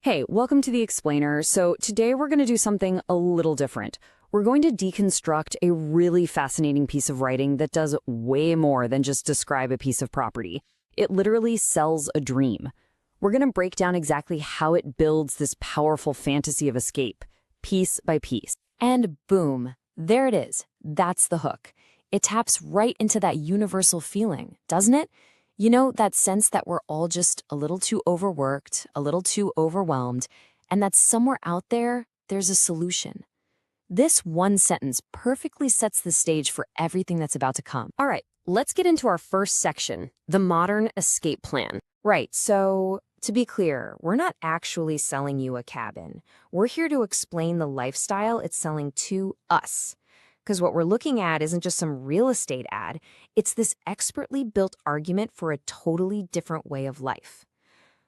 Hey, welcome to The Explainer. So today we're going to do something a little different. We're going to deconstruct a really fascinating piece of writing that does way more than just describe a piece of property. It literally sells a dream. We're going to break down exactly how it builds this powerful fantasy of escape, piece by piece. And boom, there it is. That's the hook. It taps right into that universal feeling, doesn't it? You know, that sense that we're all just a little too overworked, a little too overwhelmed, and that somewhere out there, there's a solution. This one sentence perfectly sets the stage for everything that's about to come. All right, let's get into our first section, the modern escape plan. Right, so to be clear, we're not actually selling you a cabin. We're here to explain the lifestyle it's selling to us. Because what we're looking at isn't just some real estate ad, it's this expertly built argument for a totally different way of life.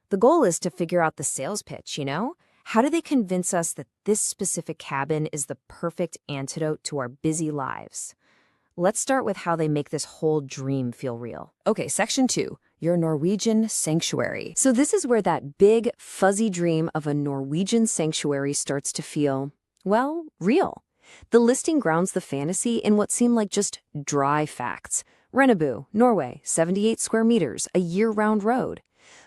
The goal is to figure out the sales pitch, you know? How do they convince us that this specific cabin is the perfect antidote to our busy lives? Let's start with how they make this whole dream feel real. Okay, section 2, your Norwegian sanctuary. So this is where that big, fuzzy dream of a Norwegian sanctuary starts to feel, well, real. The listing grounds the fantasy in what seem like just dry facts. Rennebu, Norway, 78 square meters, a year-round road.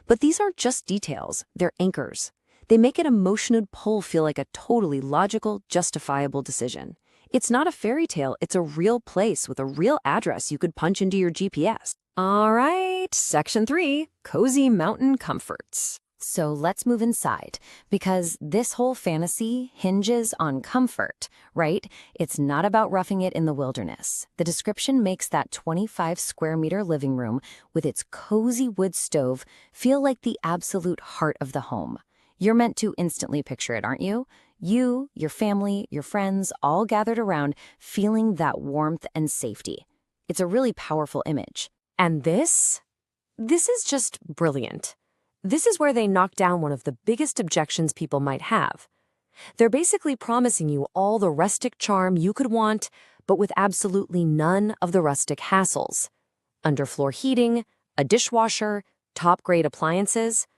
But these aren't just details, they're anchors. They make an emotional pull feel like a totally logical, justifiable decision. It's not a fairy tale, it's a real place with a real address you could punch into your GPS. All right, section 3, cozy mountain comforts. So let's move inside, because this whole fantasy hinges on comfort, right? It's not about roughing it in the wilderness. The description makes that 25 square meter living room with its cozy wood stove feel like the absolute heart of the home. You're meant to instantly picture it, aren't you? You, your family, your friends, all gathered around, feeling that warmth and safety. It's a really powerful image. And this is just brilliant. This is where they knock down one of the biggest objections people might have. They're basically promising you all the rustic charm you could want, but with absolutely none of the rustic hassles. Underfloor heating, a dishwasher, top-grade appliances.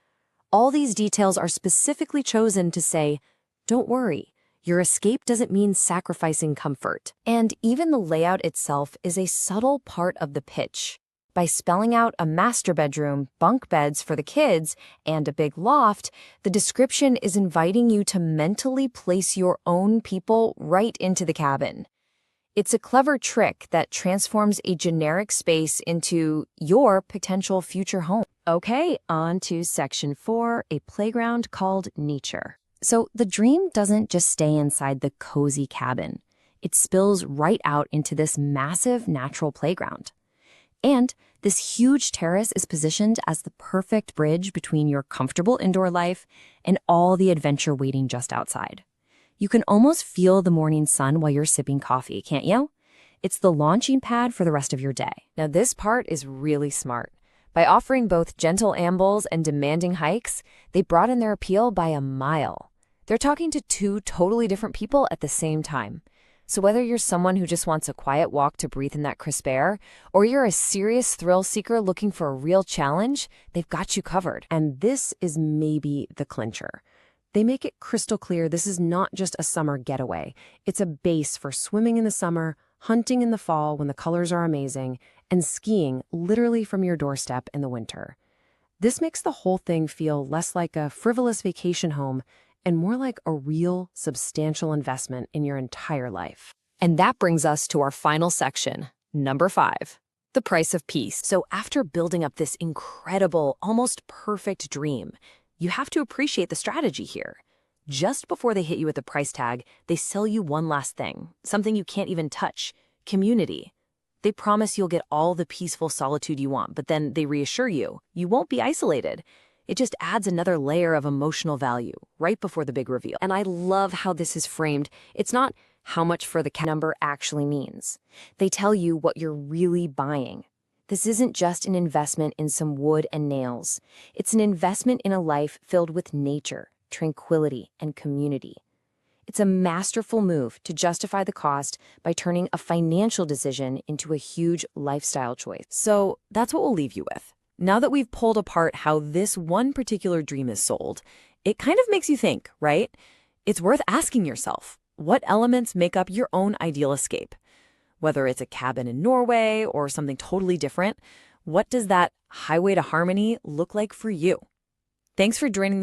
All these details are specifically chosen to say, don't worry, your escape doesn't mean sacrificing comfort. And even the layout itself is a subtle part of the pitch. By spelling out a master bedroom, bunk beds for the kids, and a big loft, the description is inviting you to mentally place your own people right into the cabin. It's a clever trick that transforms a generic space into your potential future home. Okay, on to section 4, a playground called nature. So the dream doesn't just stay inside the cozy cabin. It spills right out into this massive natural playground. And this huge terrace is positioned as the perfect bridge between your comfortable indoor life and all the adventure waiting just outside. You can almost feel the morning sun while you're sipping coffee, can't you? It's the launching pad for the rest of your day. Now, this part is really smart. By offering both gentle ambles and demanding hikes, they broaden their appeal by a mile. They're talking to two totally different people at the same time. So whether you're someone who just wants a quiet walk to breathe in that crisp air, or you're a serious thrill seeker looking for a real challenge, they've got you covered. And this is maybe the clincher. They make it crystal clear this is not just a summer getaway. It's a base for swimming in the summer, hunting in the fall when the colors are amazing, and skiing literally from your doorstep in the winter. This makes the whole thing feel less like a frivolous vacation home and more like a real, substantial investment in your entire life. And that brings us to our final section, number 5, the price of peace. So after building up this incredible, almost perfect dream, you have to appreciate the strategy here. Just before they hit you with the price tag, they sell you one last thing, something you can't even touch, community. They promise you'll get all the peaceful solitude you want, but then they reassure you, you won't be isolated. It just adds another layer of emotional value right before the big reveal. And I love how this is framed. It's not how much for the number actually means. They tell you what you're really buying. This isn't just an investment in some wood and nails. It's an investment in a life filled with nature, tranquility, and community. It's a masterful move to justify the cost by turning a financial decision into a huge lifestyle choice. So that's what we'll leave you with. Now that we've pulled apart how this one particular dream is sold, it kind of makes you think, right? It's worth asking yourself, what elements make up your own ideal escape? Whether it's a cabin in Norway or something totally different, what does that highway to harmony look like for you? Thanks for joining this